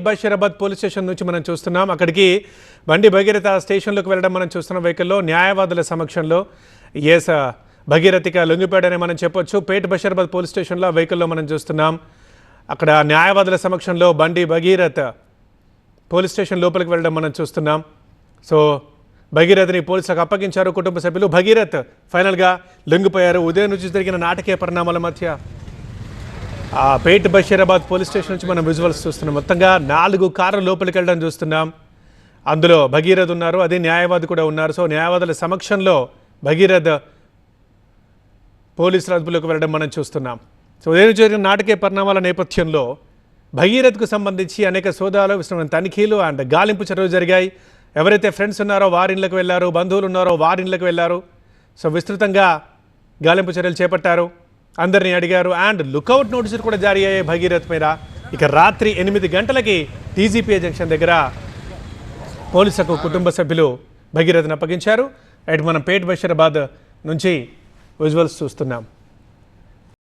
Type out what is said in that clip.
Basheerabad police station నుంచి మనం చూస్తున్నాం. అక్కడికి బండి భగీరథ స్టేషన్లోకి వెళ్ళడం మనం చూస్తున్న వెహికల్లో న్యాయవాదుల సమక్షంలో ఎస్ భగీరథిక లొంగిపోయాడని మనం చెప్పొచ్చు. పేట్ బషీరాబాద్ పోలీస్ స్టేషన్లో వెహికల్లో మనం చూస్తున్నాం. అక్కడ న్యాయవాదుల సమక్షంలో బండి భగీరథ్ పోలీస్ స్టేషన్ లోపలికి వెళ్ళడం మనం చూస్తున్నాం. సో భగీరథని పోలీసులకు అప్పగించారు కుటుంబ సభ్యులు. భగీరథ్ ఫైనల్గా లొంగిపోయారు. ఉదయం నుంచి జరిగిన నాటకీయ పరిణామాల మధ్య పేట్ బషీరాబాద్ పోలీస్ స్టేషన్ నుంచి మనం విజువల్స్ చూస్తున్నాం. మొత్తంగా 4 కార్లు లోపలికి వెళ్ళడం చూస్తున్నాం. అందులో భగీరథ్ ఉన్నారు, అదే న్యాయవాది కూడా ఉన్నారు. సో న్యాయవాదుల సమక్షంలో భగీరథ్ పోలీసుల అదుపులోకి వెళ్ళడం మనం చూస్తున్నాం. సో ఉదయం జరిగిన నాటకీయ పరిణామాల నేపథ్యంలో భగీరథ్కు సంబంధించి అనేక సోదాలు, విస్తృతమైన తనిఖీలు అండ్ గాలింపు చర్యలు జరిగాయి. ఎవరైతే ఫ్రెండ్స్ ఉన్నారో వారి ఇళ్ళకి వెళ్ళారు, బంధువులు ఉన్నారో వారి ఇళ్ళకి వెళ్ళారు. సో విస్తృతంగా గాలింపు చర్యలు చేపట్టారు, అందరినీ అడిగారు అండ్ లుకౌట్ నోటీసులు కూడా జారీ అయ్యాయి భగీరథ్ మీద. ఇక రాత్రి 8 గంటలకి టీజీపీఏ జంక్షన్ దగ్గర పోలీసులకు కుటుంబ సభ్యులు భగీరథ్ని అప్పగించారు. రైట్, మనం పేట్ బషీరాబాద్ నుంచి విజువల్స్ చూస్తున్నాం.